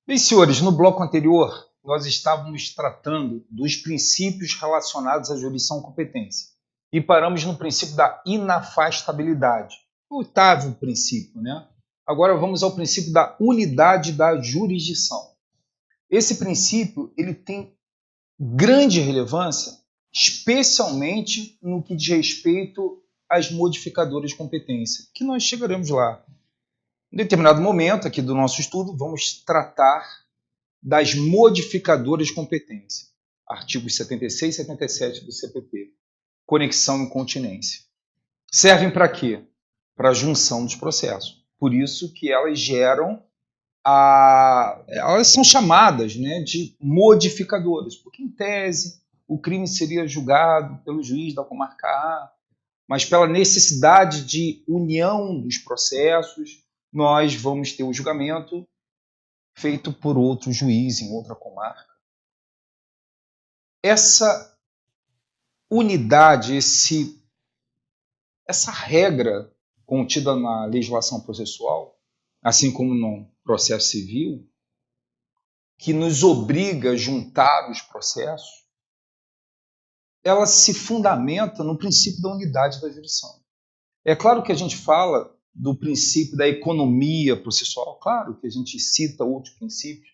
Bem, senhores, no bloco anterior, nós estávamos tratando dos princípios relacionados à jurisdição e competência. E paramos no princípio da inafastabilidade. O oitavo princípio, né? Agora vamos ao princípio da unidade da jurisdição. Esse princípio ele tem grande relevância, especialmente no que diz respeito às modificadoras de competência, que nós chegaremos lá. Em determinado momento aqui do nosso estudo, vamos tratar das modificadoras de competência. Artigos 76 e 77 do CPP. Conexão e continência. Servem para quê? Para a junção dos processos. Por isso que elas geram elas são chamadas, né, de modificadoras, porque em tese o crime seria julgado pelo juiz da comarca A, mas pela necessidade de união dos processos, nós vamos ter o julgamento feito por outro juiz em outra comarca. Essa unidade, essa regra contida na legislação processual, assim como no processo civil, que nos obriga a juntar os processos, ela se fundamenta no princípio da unidade da jurisdição. É claro que a gente fala do princípio da economia processual, claro que a gente cita outros princípios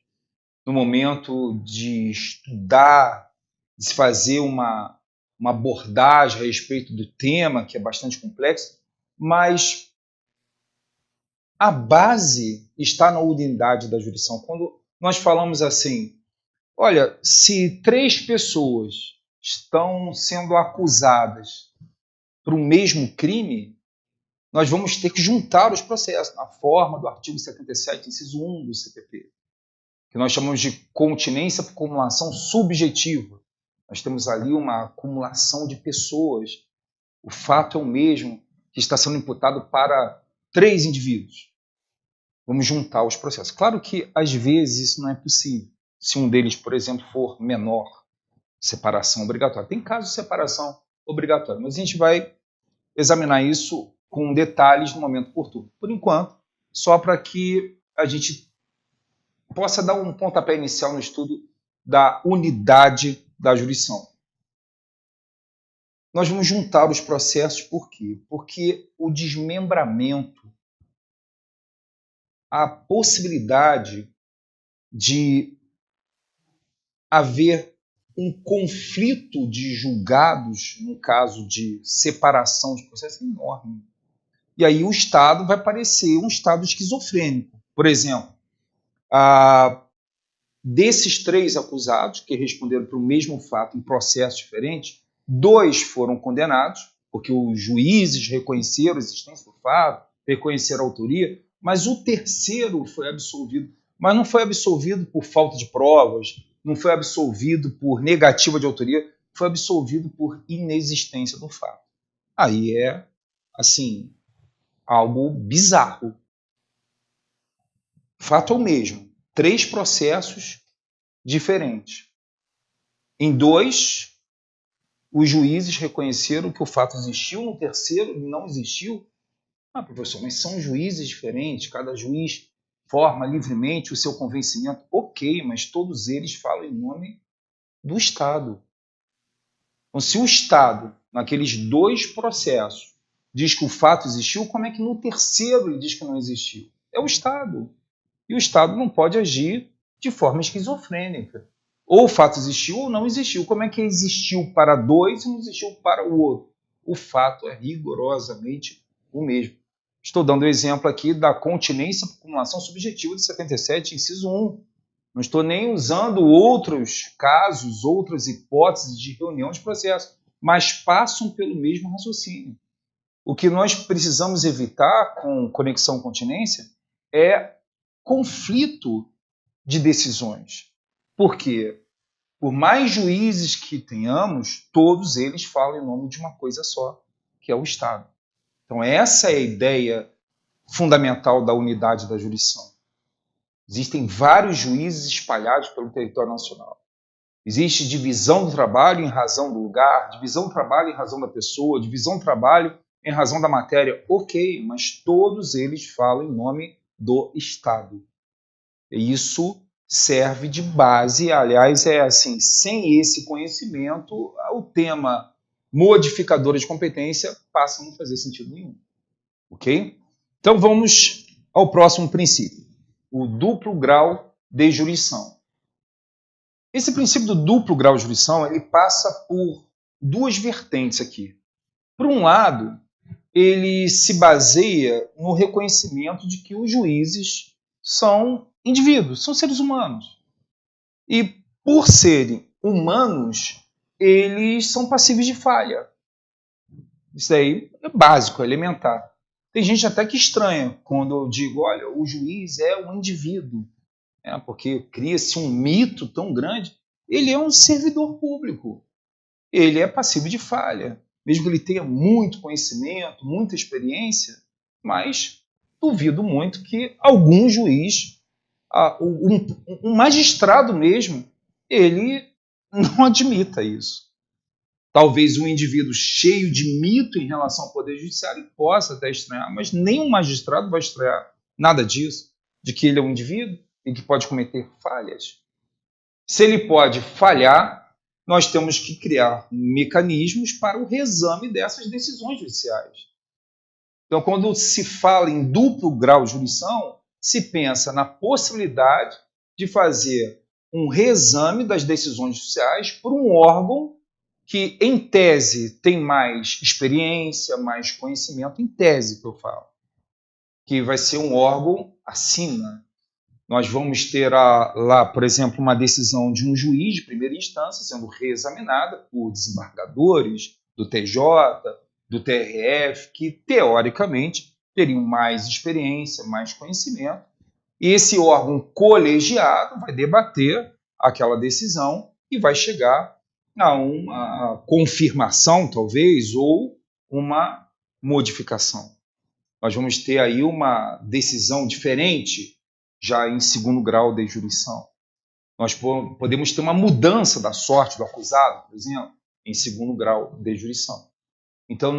no momento de estudar, de se fazer uma abordagem a respeito do tema, que é bastante complexo, mas a base está na unidade da jurisdição. Quando nós falamos assim, olha, se 3 pessoas estão sendo acusadas por um mesmo crime, nós vamos ter que juntar os processos na forma do artigo 77, inciso 1 do CPP, que nós chamamos de continência por acumulação subjetiva. Nós temos ali uma acumulação de pessoas. O fato é o mesmo que está sendo imputado para 3 indivíduos. Vamos juntar os processos. Claro que, às vezes, isso não é possível. Se um deles, por exemplo, for menor, separação obrigatória. Tem casos de separação obrigatória, mas a gente vai examinar isso com detalhes no momento oportuno. Por enquanto, só para que a gente possa dar um pontapé inicial no estudo da unidade da jurisdição. Nós vamos juntar os processos por quê? Porque o desmembramento, a possibilidade de haver um conflito de julgados, no caso de separação de processos, é enorme. E aí o Estado vai parecer um Estado esquizofrênico. Por exemplo, desses 3 acusados, que responderam para o mesmo fato em processos diferentes, 2 foram condenados, porque os juízes reconheceram a existência do fato, reconheceram a autoria, mas o terceiro foi absolvido. Mas não foi absolvido por falta de provas, não foi absolvido por negativa de autoria, foi absolvido por inexistência do fato. Aí é, assim, algo bizarro. O fato é o mesmo. 3 processos diferentes. Em 2, os juízes reconheceram que o fato existiu, no terceiro ele não existiu. Professor, mas são juízes diferentes, cada juiz forma livremente o seu convencimento. Ok, mas todos eles falam em nome do Estado. Então, se o Estado, naqueles 2 processos, diz que o fato existiu, como é que no terceiro ele diz que não existiu? É o Estado. E o Estado não pode agir de forma esquizofrênica. Ou o fato existiu ou não existiu. Como é que existiu para 2 e não existiu para o outro? O fato é rigorosamente o mesmo. Estou dando o exemplo aqui da continência por acumulação subjetiva de 77, inciso 1. Não estou nem usando outros casos, outras hipóteses de reunião de processo, mas passam pelo mesmo raciocínio. O que nós precisamos evitar com conexão continência é conflito de decisões. Por quê? Por mais juízes que tenhamos, todos eles falam em nome de uma coisa só, que é o Estado. Então, essa é a ideia fundamental da unidade da jurisdição. Existem vários juízes espalhados pelo território nacional. Existe divisão do trabalho em razão do lugar, divisão do trabalho em razão da pessoa, divisão do trabalho em razão da matéria. Ok, mas todos eles falam em nome do Estado. E isso serve de base. Aliás, é assim, sem esse conhecimento, o tema modificadores de competência passa a não fazer sentido nenhum. Ok? Então vamos ao próximo princípio, o duplo grau de jurisdição. Esse princípio do duplo grau de jurisdição, ele passa por duas vertentes aqui. Por um lado, ele se baseia no reconhecimento de que os juízes são indivíduos, são seres humanos. E por serem humanos, eles são passíveis de falha. Isso aí é básico, é elementar. Tem gente até que estranha quando eu digo, olha, o juiz é um indivíduo, porque cria-se um mito tão grande. Ele é um servidor público. Ele é passível de falha, mesmo que ele tenha muito conhecimento, muita experiência, mas duvido muito que algum juiz, um magistrado mesmo, ele não admita isso. Talvez um indivíduo cheio de mito em relação ao Poder Judiciário possa até estranhar, mas nenhum magistrado vai estranhar nada disso, de que ele é um indivíduo e que pode cometer falhas. Se ele pode falhar, nós temos que criar mecanismos para o reexame dessas decisões judiciais. Então, quando se fala em duplo grau de jurisdição, se pensa na possibilidade de fazer um reexame das decisões judiciais por um órgão que, em tese, tem mais experiência, mais conhecimento, em tese que eu falo, que vai ser um órgão acima. Nós vamos ter lá, por exemplo, uma decisão de um juiz de primeira instância sendo reexaminada por desembargadores do TJ, do TRF, que, teoricamente, teriam mais experiência, mais conhecimento, e esse órgão colegiado vai debater aquela decisão e vai chegar a uma confirmação, talvez, ou uma modificação. Nós vamos ter aí uma decisão diferente já em segundo grau de jurisdição. Nós podemos ter uma mudança da sorte do acusado, por exemplo, em segundo grau de jurisdição. Então,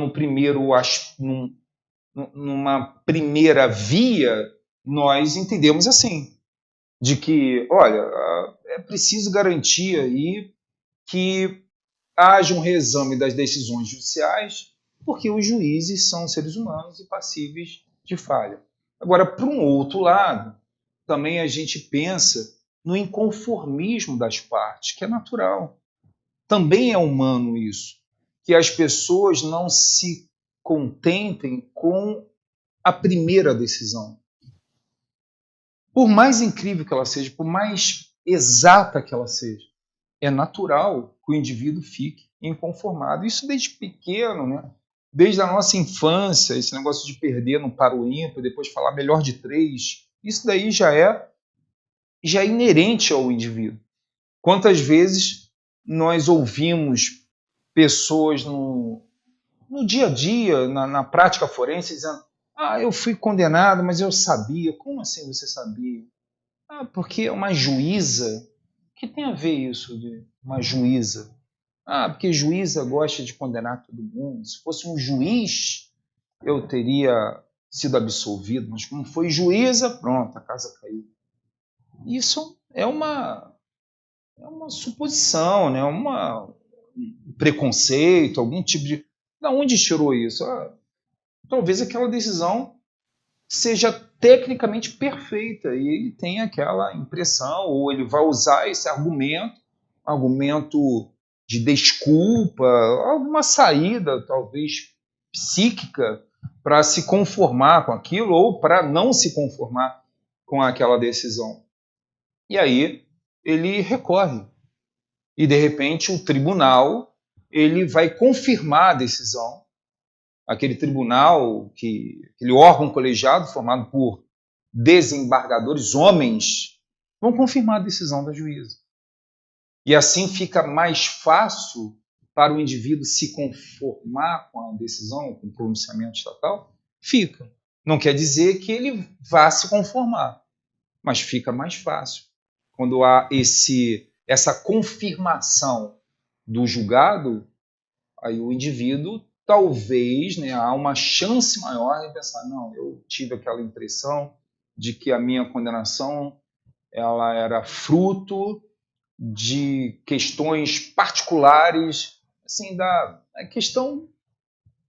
numa primeira via, nós entendemos assim, de que, olha, é preciso garantir aí que haja um reexame das decisões judiciais, porque os juízes são seres humanos e passíveis de falha. Agora, por um outro lado, também a gente pensa no inconformismo das partes, que é natural. Também é humano isso, que as pessoas não se contentem com a primeira decisão. Por mais incrível que ela seja, por mais exata que ela seja, é natural que o indivíduo fique inconformado. Isso desde pequeno, né? Desde a nossa infância, esse negócio de perder no par o ímpar, depois falar melhor de 3, isso daí já é inerente ao indivíduo. Quantas vezes nós ouvimos pessoas no dia a dia, na prática forense, dizendo: eu fui condenado, mas eu sabia. Como assim você sabia? Porque é uma juíza. O que tem a ver isso de uma juíza? Porque juíza gosta de condenar todo mundo. Se fosse um juiz, eu teria sido absolvido. Mas como foi juíza, pronto, a casa caiu. Isso é uma suposição, né? Um preconceito, algum tipo de... Da onde tirou isso? Talvez aquela decisão seja tecnicamente perfeita e ele tem aquela impressão, ou ele vai usar esse argumento de desculpa, alguma saída, talvez psíquica, para se conformar com aquilo ou para não se conformar com aquela decisão. E aí ele recorre. E, de repente, o tribunal ele vai confirmar a decisão. Aquele tribunal, aquele órgão colegiado formado por desembargadores, homens, vão confirmar a decisão da juíza. E assim fica mais fácil para o indivíduo se conformar com a decisão, com o pronunciamento estatal? Fica. Não quer dizer que ele vá se conformar, mas fica mais fácil. Quando há essa confirmação do julgado, aí o indivíduo talvez, né, há uma chance maior de pensar, não, eu tive aquela impressão de que a minha condenação ela era fruto de questões particulares, assim, da questão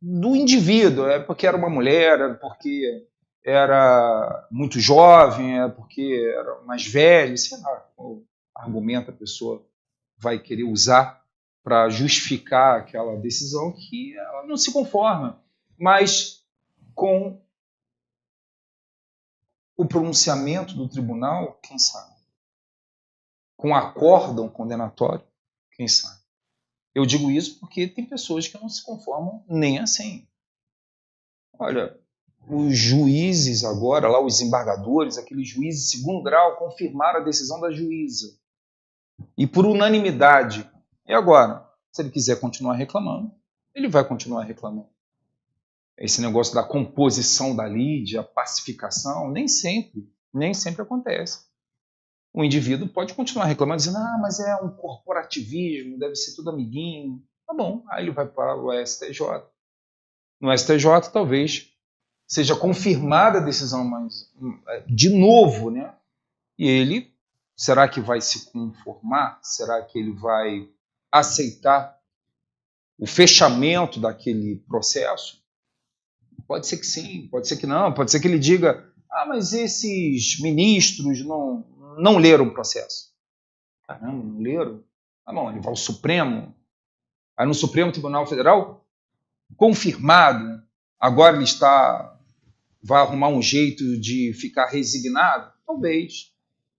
do indivíduo, é porque era uma mulher, é porque era muito jovem, é porque era mais velho, sei lá, qual argumento a pessoa vai querer usar para justificar aquela decisão que ela não se conforma. Mas com o pronunciamento do tribunal, quem sabe? Com o acórdão condenatório, quem sabe? Eu digo isso porque tem pessoas que não se conformam nem assim. Olha, os juízes agora, lá os embargadores, aqueles juízes de segundo grau, confirmaram a decisão da juíza. E por unanimidade. E agora? Se ele quiser continuar reclamando, ele vai continuar reclamando. Esse negócio da composição da lide, a pacificação, nem sempre acontece. O indivíduo pode continuar reclamando, dizendo, mas é um corporativismo, deve ser tudo amiguinho. Tá bom, aí ele vai para o STJ. No STJ, talvez seja confirmada a decisão, mas de novo, né? E ele, será que vai se conformar? Será que ele vai aceitar o fechamento daquele processo? Pode ser que sim, pode ser que não, pode ser que ele diga, mas esses ministros não leram o processo. Caramba, não leram? Tá bom, ele vai ao Supremo. Aí no Supremo Tribunal Federal, confirmado, agora ele vai arrumar um jeito de ficar resignado? Talvez.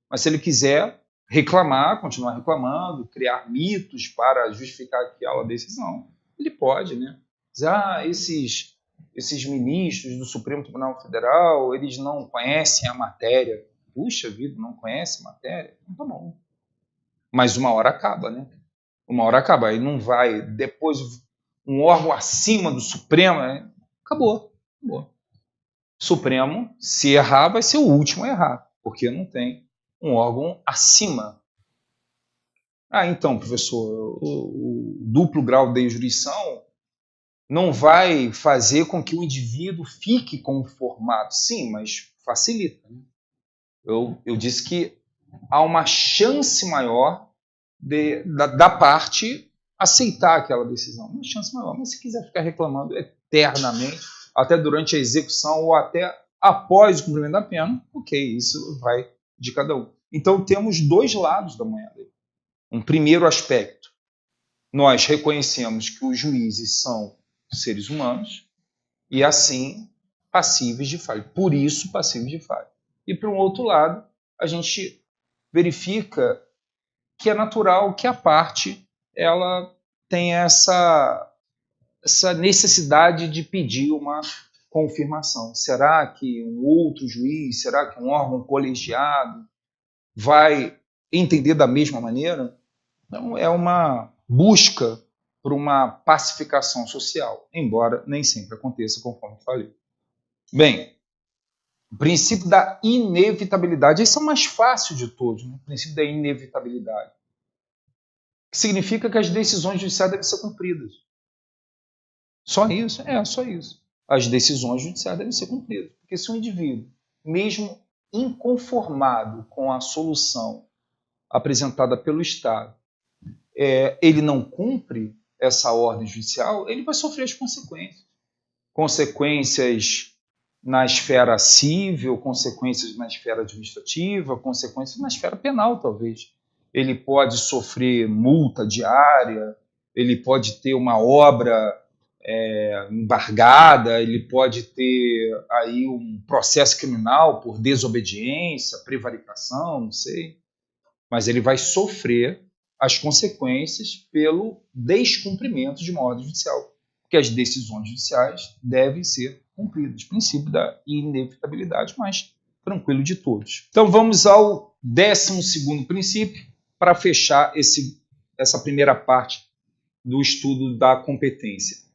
Mas se ele quiser reclamar, continuar reclamando, criar mitos para justificar aquela decisão, ele pode, né? Dizer, esses ministros do Supremo Tribunal Federal, eles não conhecem a matéria. Puxa vida, não conhece a matéria? Então tá bom. Mas uma hora acaba, né? Uma hora acaba. Aí não vai, depois, um órgão acima do Supremo, né? Acabou. Supremo, se errar, vai ser o último a errar, porque não tem um órgão acima. Então, professor, o duplo grau de jurisdição não vai fazer com que o indivíduo fique conformado. Sim, mas facilita. Né? Eu disse que há uma chance maior da parte aceitar aquela decisão. Uma chance maior. Mas se quiser ficar reclamando eternamente, até durante a execução ou até após o cumprimento da pena, ok, isso vai de cada um. Então temos dois lados da moeda. Um primeiro aspecto, nós reconhecemos que os juízes são seres humanos e assim passíveis de falha. Por isso passíveis de falha. E por um outro lado, a gente verifica que é natural que a parte ela tem essa necessidade de pedir uma confirmação. Será que um outro juiz, será que um órgão colegiado vai entender da mesma maneira? Então, é uma busca por uma pacificação social, embora nem sempre aconteça conforme falei. Bem, o princípio da inevitabilidade, esse é o mais fácil de todos, né? O princípio da inevitabilidade. Que significa que as decisões judiciais devem ser cumpridas. Só isso? Só isso. As decisões judiciais devem ser cumpridas. Porque se um indivíduo, mesmo inconformado com a solução apresentada pelo Estado, ele não cumpre essa ordem judicial, ele vai sofrer as consequências. Consequências na esfera civil, consequências na esfera administrativa, consequências na esfera penal, talvez. Ele pode sofrer multa diária, ele pode ter uma obra embargada, ele pode ter aí um processo criminal por desobediência, prevaricação, não sei. Mas ele vai sofrer as consequências pelo descumprimento de uma ordem judicial. Porque as decisões judiciais devem ser cumpridas. Princípio da inevitabilidade, mais tranquilo de todos. Então vamos ao 12º princípio para fechar essa primeira parte do estudo da competência.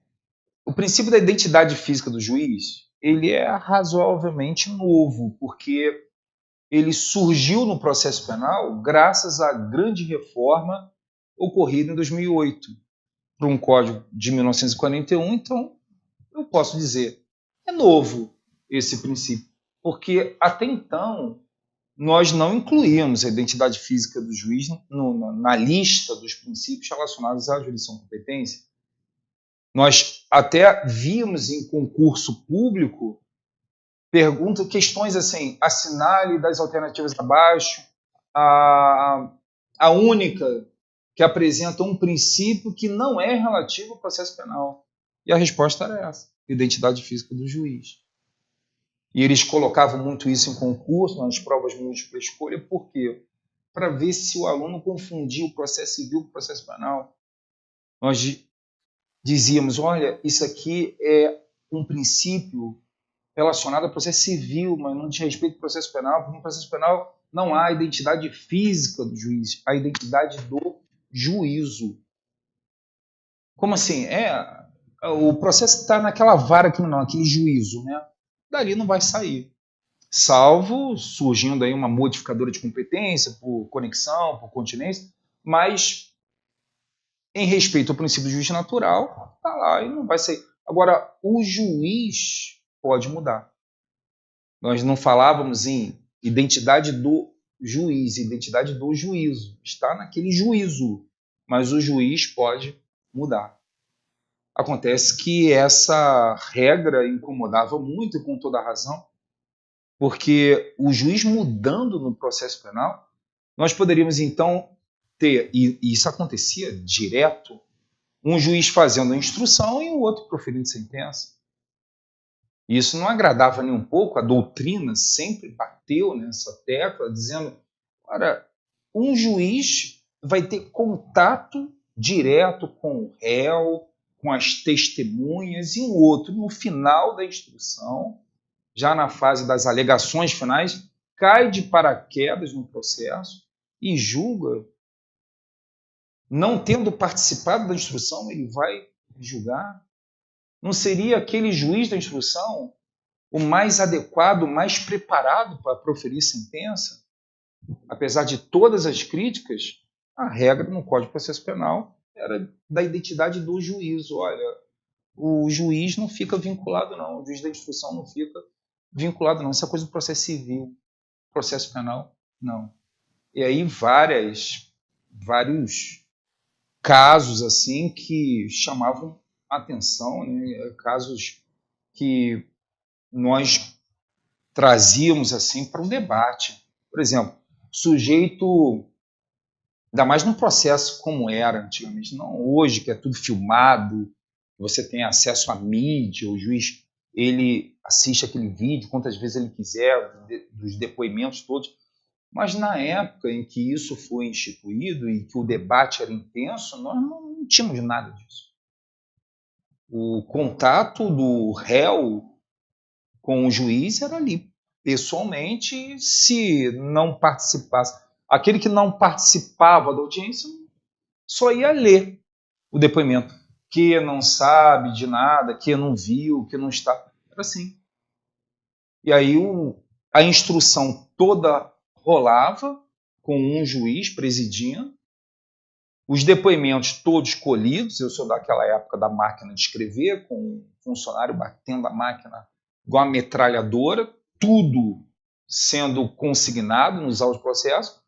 O princípio da identidade física do juiz, ele é razoavelmente novo, porque ele surgiu no processo penal graças à grande reforma ocorrida em 2008, por um código de 1941. Então, eu posso dizer, é novo esse princípio, porque até então nós não incluímos a identidade física do juiz na lista dos princípios relacionados à jurisdição competência. Nós até vimos em concurso público questões assim, assinale das alternativas abaixo a única que apresenta um princípio que não é relativo ao processo penal. E a resposta era essa, identidade física do juiz. E eles colocavam muito isso em concurso, nas provas múltipla escolha, por quê? Para ver se o aluno confundia o processo civil com o processo penal. Nós dizíamos, olha, isso aqui é um princípio relacionado ao processo civil, mas não diz respeito ao processo penal, porque no processo penal não há identidade física do juiz, há identidade do juízo. Como assim? O processo está naquela vara aqui, não, aquele juízo, né? Dali não vai sair. Salvo surgindo aí uma modificadora de competência por conexão, por continência, mas em respeito ao princípio do juízo natural, está lá e não vai sair. Agora, o juiz pode mudar. Nós não falávamos em identidade do juiz, identidade do juízo. Está naquele juízo, mas o juiz pode mudar. Acontece que essa regra incomodava muito, e com toda a razão, porque o juiz mudando no processo penal, nós poderíamos então ter, e isso acontecia direto, um juiz fazendo a instrução e o outro proferindo sentença. Isso não agradava nem um pouco, a doutrina sempre bateu nessa tecla, dizendo, ora, um juiz vai ter contato direto com o réu, com as testemunhas, e um outro, no final da instrução, já na fase das alegações finais, cai de paraquedas no processo e julga. Não tendo participado da instrução, ele vai julgar. Não seria aquele juiz da instrução o mais adequado, o mais preparado para proferir sentença? Apesar de todas as críticas, a regra no Código de Processo Penal era da identidade do juízo. Olha, o juiz não fica vinculado, não. O juiz da instrução não fica vinculado, não. Isso é coisa do processo civil. Processo penal, não. E aí vários casos assim que chamavam atenção, né? Casos que nós trazíamos assim para um debate. Por exemplo, sujeito, ainda mais num processo como era antigamente, não hoje, que é tudo filmado, você tem acesso à mídia, o juiz ele assiste aquele vídeo quantas vezes ele quiser, dos depoimentos todos, mas na época em que isso foi instituído e que o debate era intenso, nós não tínhamos nada disso. O contato do réu com o juiz era ali, pessoalmente, se não participasse. Aquele que não participava da audiência só ia ler o depoimento, que não sabe de nada, que não viu, que não está. Era assim. E aí a instrução toda rolava com um juiz presidindo, os depoimentos todos colhidos. Eu sou daquela época da máquina de escrever, com um funcionário batendo a máquina igual uma metralhadora, tudo sendo consignado nos autos de processo.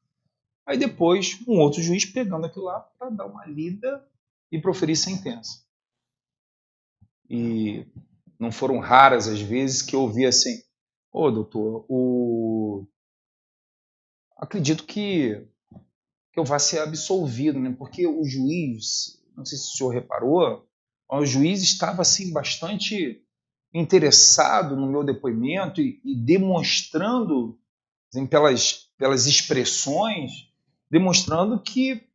Aí depois um outro juiz pegando aquilo lá para dar uma lida e proferir sentença. E não foram raras as vezes que eu ouvi assim, ô doutor, acredito que eu vá ser absolvido, né? Porque o juiz, não sei se o senhor reparou, o juiz estava assim bastante interessado no meu depoimento e demonstrando, assim, pelas expressões, demonstrando que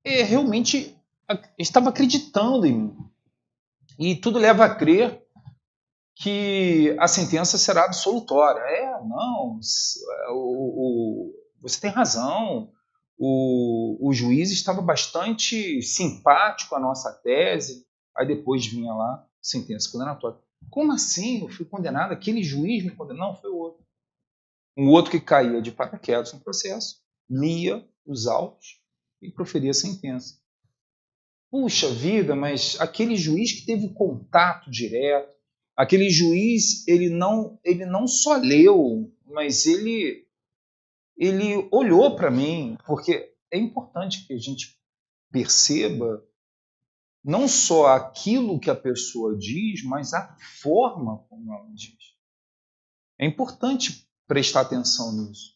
realmente estava acreditando em mim. E tudo leva a crer que a sentença será absolutória. Não, você tem razão, o juiz estava bastante simpático à nossa tese, aí depois vinha lá, sentença condenatória. Como assim? Eu fui condenado? Aquele juiz me condenou? Não, foi o outro. Um outro que caía de paraquedas no processo, lia os autos e proferia a sentença. Puxa vida, mas aquele juiz que teve contato direto, aquele juiz, ele não só leu, mas ele ele olhou para mim, porque é importante que a gente perceba não só aquilo que a pessoa diz, mas a forma como ela diz. É importante prestar atenção nisso.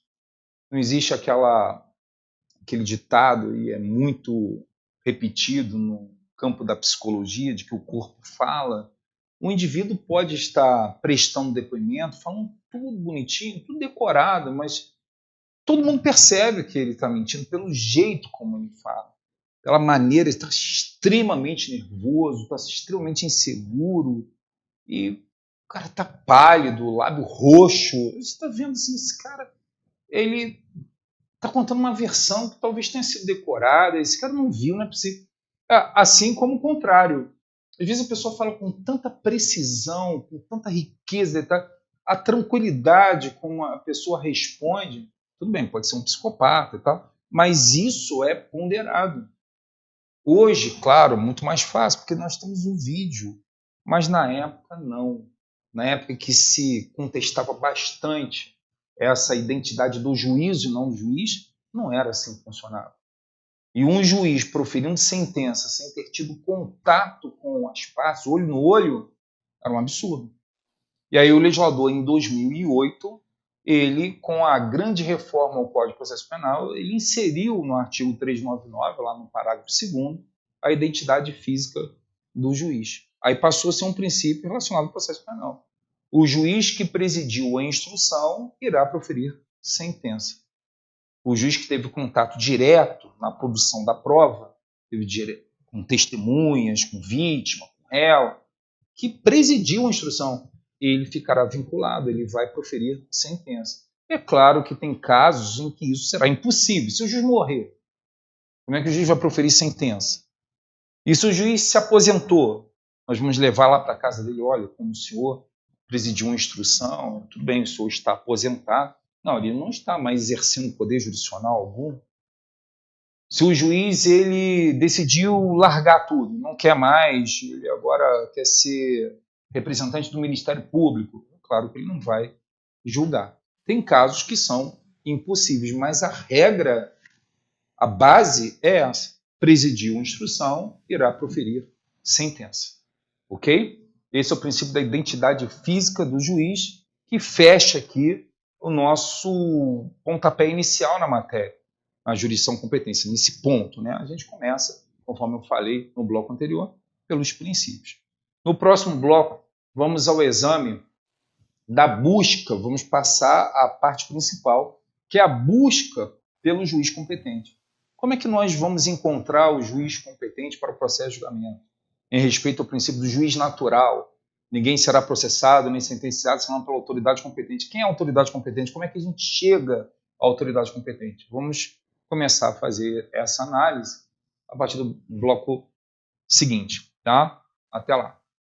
Não existe aquele ditado, e é muito repetido no campo da psicologia, de que o corpo fala. O indivíduo pode estar prestando depoimento, falando tudo bonitinho, tudo decorado, mas todo mundo percebe que ele está mentindo pelo jeito como ele fala. Pela maneira, ele está extremamente nervoso, está extremamente inseguro, e o cara está pálido, lábio roxo. Você está vendo assim, esse cara, ele está contando uma versão que talvez tenha sido decorada, esse cara não viu, não é possível. Assim como o contrário. Às vezes a pessoa fala com tanta precisão, com tanta riqueza, tá? A tranquilidade como a pessoa responde, tudo bem, pode ser um psicopata e tal, mas isso é ponderado. Hoje, claro, muito mais fácil, porque nós temos o vídeo, mas na época não. Na época que se contestava bastante essa identidade do juiz e não do juiz, não era assim que funcionava. E um juiz proferindo sentença sem ter tido contato com as partes, olho no olho, era um absurdo. E aí o legislador, em 2008, ele, com a grande reforma ao Código de Processo Penal, ele inseriu no artigo 399, lá no parágrafo 2º, a identidade física do juiz. Aí passou a ser um princípio relacionado ao processo penal. O juiz que presidiu a instrução irá proferir sentença. O juiz que teve contato direto na produção da prova, com testemunhas, com vítima, com réu, que presidiu a instrução, ele ficará vinculado, ele vai proferir sentença. É claro que tem casos em que isso será impossível. Se o juiz morrer, como é que o juiz vai proferir sentença? E se o juiz se aposentou, nós vamos levar lá para a casa dele, olha, como o senhor presidiu uma instrução, tudo bem, o senhor está aposentado. Não, ele não está mais exercendo poder jurisdicional algum. Se o juiz ele decidiu largar tudo, não quer mais, ele agora quer ser representante do Ministério Público, claro que ele não vai julgar. Tem casos que são impossíveis, mas a regra, a base é essa. Presidiu a instrução, irá proferir sentença. Ok? Esse é o princípio da identidade física do juiz, que fecha aqui o nosso pontapé inicial na matéria, a jurisdição competência. Nesse ponto, né, a gente começa, conforme eu falei no bloco anterior, pelos princípios. No próximo bloco, vamos ao exame da busca, vamos passar à parte principal, que é a busca pelo juiz competente. Como é que nós vamos encontrar o juiz competente para o processo de julgamento? Em respeito ao princípio do juiz natural, ninguém será processado nem sentenciado senão pela autoridade competente. Quem é a autoridade competente? Como é que a gente chega à autoridade competente? Vamos começar a fazer essa análise a partir do bloco seguinte, tá? Até lá.